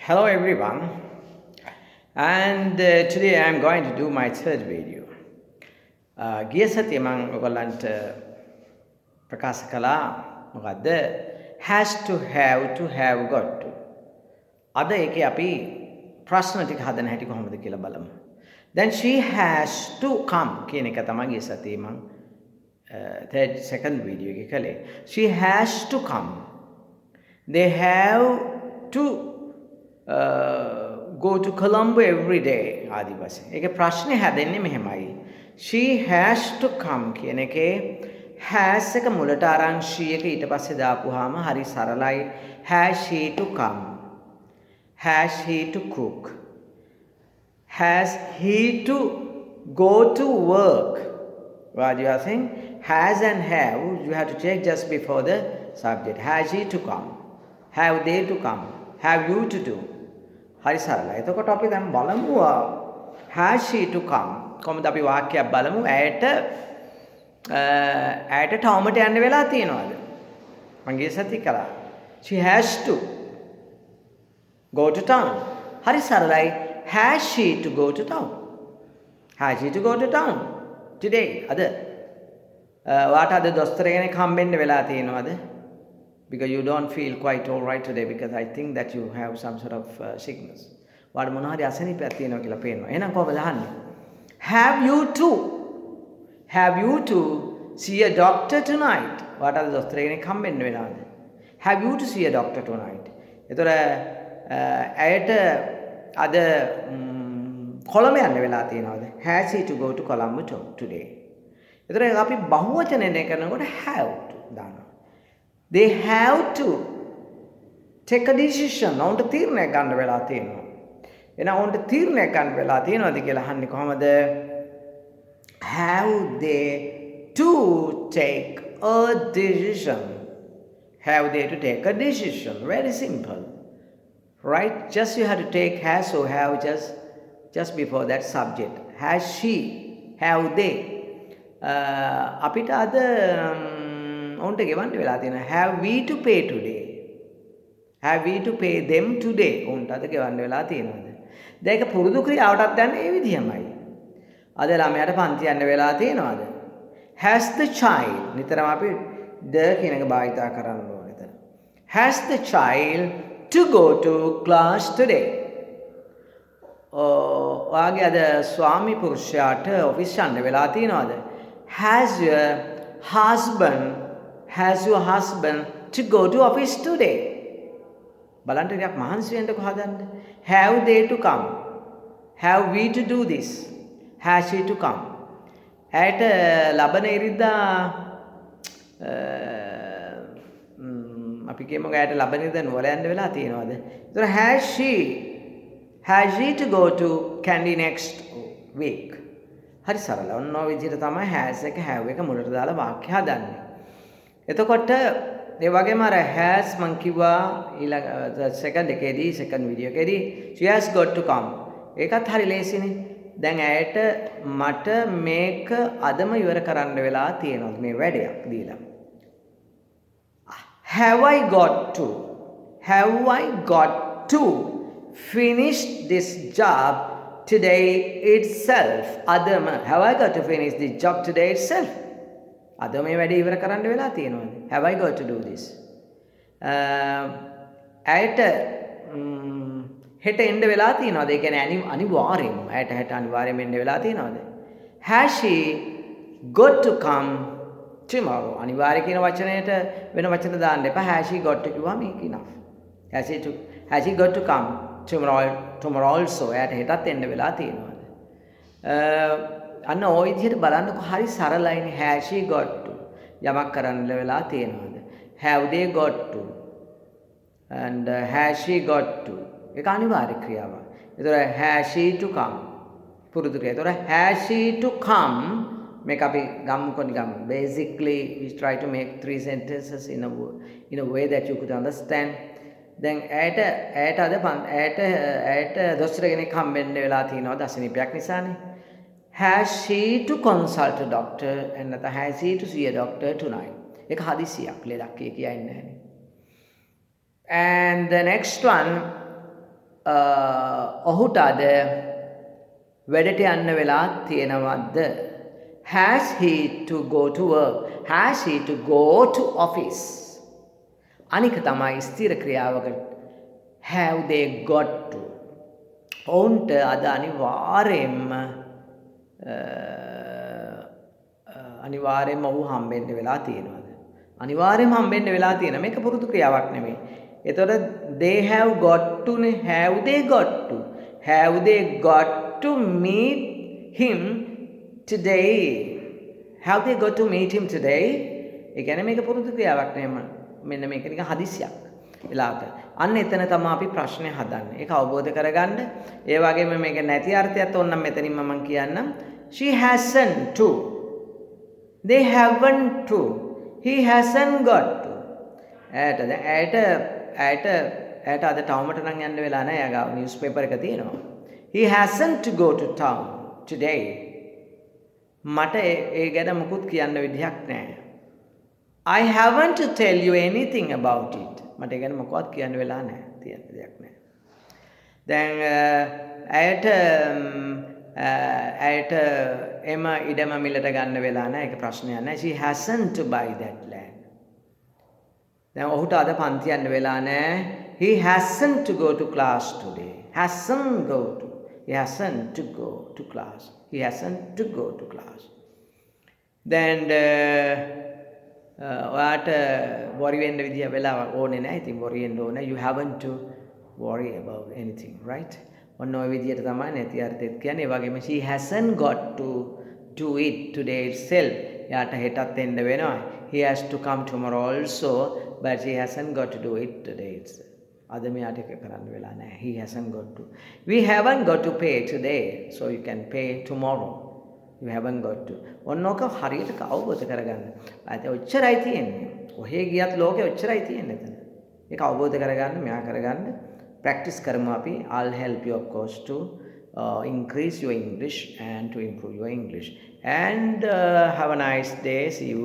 Hello everyone, and today I am going to do my third video. ගිය සතියේ මම ඔයගොල්ලන්ට ප්‍රකාශ කළා මොකද්ද has to have got to. අද ඒකේ අපි ප්‍රශ්න ටික හදන හැටි කොහොමද කියලා බලමු. Then she has to come කියන එක තමයි ගිය සතියේ මම second video එකේ කළේ. She has to come. They have to go to Colombo every day ආදි වශයෙන්. ඒකේ ප්‍රශ්නේ හැදෙන්නේ මෙහෙමයි. She has to come කියන එකේ has එක මුලට අරන් she එක ඊට පස්සේ දාපුවාම හරි සරලයි. Has she to come? Has he to cook? Has he to go to work? What you are saying? Has and have you have to check just before the subject. Has he to come? Have they to come? Have you to do? හරි සරලයි. එතකොට අපි දැන් බලමු has she to come. කොහොමද අපි වාක්‍යයක් බලමු. ඇයට ටවුමට යන්න වෙලා තියෙනවද? මම ගිය සතියේ කළා. She has to go to town. හරි සරලයි. Has she to go to town? Has she to go to town today? අද වාට අද දොස්තර කෙනෙක් හම්බෙන්න වෙලා තියෙනවද? Because you don't feel quite all right today because I think that you have some sort of sickness. වාට මොන හරි අසනීපයක් තියෙනවා කියලා පේනවා. එහෙනම් කොහොමද අහන්නේ? Have you to see a doctor tonight? වාට අද දොස්තර කෙනෙක් හම්බෙන්න වෙනවද? Have you to see a doctor tonight? එතකොට ඇයට අද කොළඹ යන්න වෙලා තියෙනවද? Has he to go to Colombo today? එතකොට අපි බහුවචනයෙන් කරනකොට have to දානවා. They have to take a decision. ඔවුන්ට තීරණයක් ගන්න වෙලා තියෙනවා. එහෙනම් ඔවුන්ට තීරණයක් ගන්න වෙලා තියෙනවද කියලා අහන්නේ කොහමද? Have they to take a decision? Have they to take a decision? Very simple. Right? Just you have to take has or have just before that subject. Has she? Have they? අපිට අද ඔවුන්ට ගෙවන්න වෙලා තියෙනවා. Have we to pay today? Have we to pay them today? ඔවුන්ට අද ගෙවන්න වෙලා තියෙනවද? දැන් ඒක පුරුදු ක්‍රියාවටත් යන්නේ ඒ විදිහමයි. අද ළමයාට පන්ති යන්න වෙලා තියෙනවද? Has the child නිතරම අපි the කියන එක භාවිතා කරන්න ඕනේ එතන. Has the child to go to class today? ඔයාගේ අද ස්වාමි පුරුෂයාට ඔෆිස් යන්න වෙලා තියෙනවද? Has your husband to go to office today? බලන්න ටිකක් මහන්සි වෙන්නකො හදන්න. Have they to come? Have we to do this? Has she to come? ඇයට ලබන ඉරිදා අපි කියමු ඇයට ලබන ඉරිදා නුවර යන්න වෙලා තියෙනවද? ඒතර has she to go to Kandy next week? හරි සරල. ඔන්න ඔය විදිහට තමයි has එක have එක මුලට දාලා වාක්‍ය හදන්නේ. එතකොට ඒ වගේම අර has මං කිව්වා ඊළඟ second video එකේදී she has got to come. ඒකත් හරි ලේසිනේ. දැන් ඇයට මට මේක අදම ඉවර කරන්න වෙලා තියෙනවා මේ වැඩයක් දීලා. Have I got to finish this job today itself? අදම have I got to finish this job today itself? අද මේ වැඩේ ඉවර කරන්න වෙලා තියෙනවද? Have I got to do this? ඇයට හෙට එන්න වෙලා තියෙනවද? ඒ කියන්නේ අනිවාර්යෙන්ම ඇයට හෙට අනිවාර්යෙන්ම එන්න වෙලා තියෙනවද? Has she got to come tomorrow? අනිවාර්ය කියන වචනයට වෙන වචන දාන්න එපා. Has she got to කිව්වම ඒක enough. Has she got to come tomorrow also? ඇයට හෙටත් එන්න වෙලා තියෙනවද? අන්න ওই විදිහට බලන්නකො හරි සරලයිනේ. Has she got to යමක් කරන්න වෙලා තියෙනවද? Have they got to? And has she got to? ඒක අනිවාර්ය ක්‍රියාවක්. ඒතර has she to come පුරුදු ක්‍රියාව. ඒතර has she to come මේක අපි ගමුකො නිකම් basically we try to make three sentences in a way that you could understand. දැන් ඇයට දොස්තර කෙනෙක් හම්බෙන්න වෙලා තියෙනවද අසනීපයක් නිසානේ. Has she to consult a doctor? And has he to see a doctor tonight? ඒක හදිසියක් ලෙඩක් කියන්නේ නැහැ. And the next one ඔහුට අද වැඩට යන්න වෙලා තියෙනවද? Has he to go to work? Has he to go to office? අනික තමයි ස්ථිර ක්‍රියාවකට have they got to. ඔවුන්ට අද අනිවාර්යෙන්ම ඔහු හම්බෙන්න වෙලා තියෙනවද? අනිවාර්යෙන්ම හම්බෙන්න වෙලා තියෙන මේක පුරුදු ක්‍රියාවක් නෙමෙයි. එතකොට they have got to නේ have they got to. Have they got to meet him today? Have they got to meet him today? ඒ කියන්නේ මේක පුරුදු ක්‍රියාවක් නෙමෙයි. මෙන්න මේක නිකන් හදිසියක්. එලාට අන්න එතන තමයි අපි ප්‍රශ්නේ හදන්නේ. ඒක අවබෝධ කරගන්න. ඒ වගේම මේක නැති අර්ථයත් ඕනනම් මෙතනින්ම මම කියන්නම්. She hasn't to. They haven't to. He hasn't got to. ඇයට අද ටවුමට නම් යන්න වෙලා නැහැ. එයා ගාව නිවුස් පේපර් එක තියෙනවා. He hasn't to go to town today. මට ඒ ගැන මුකුත් කියන්න විදිහක් නැහැ. I haven't to tell you anything about it. මට ඒ ගැන මොකවත් කියන්න වෙලා නැහැ. තියෙන දෙයක් නැහැ. දැන් ඇයට එම ඉඩම මිලට ගන්න වෙලා නැහැ. ඒක ප්‍රශ්නයක් නැහැ. She hasn't to buy that land. දැන් ඔහුට අද පන්ති යන්න වෙලා නැහැ. He hasn't to go to class today. He hasn't to go to class. He hasn't to go to class. Then ඔයාට worry වෙන්න විදිය වෙලාවක් ඕනේ නැහැ. ඉතින් worry වෙන්න ඕනේ. You haven't to worry about anything, right? ඔන්න ඔය විදියට තමයි නැති අර්ථෙත් කියන්නේ. ඒ වගේම she hasn't got to do it today itself. යාට හෙටත් එන්න වෙනවා. He has to come tomorrow also, but he hasn't got to do it today itself. අද මෙයාට ඒක කරන්න වෙලා නැහැ. He hasn't got to. We haven't got to pay today, so you can pay tomorrow. You haven't got to. ඔන්නෝක හරියට අවබෝධ කරගන්න. ආයෙත් ඔච්චරයි තියෙන්නේ. ඔහේ ගියත් ලෝකේ ඔච්චරයි තියෙන්නේ එතන. ඒක අවබෝධ කරගන්න, මෙයා කරගන්න. Practice කරමු අපි. I'll help you of course to increase your English and to improve your English. And have a nice day. See you.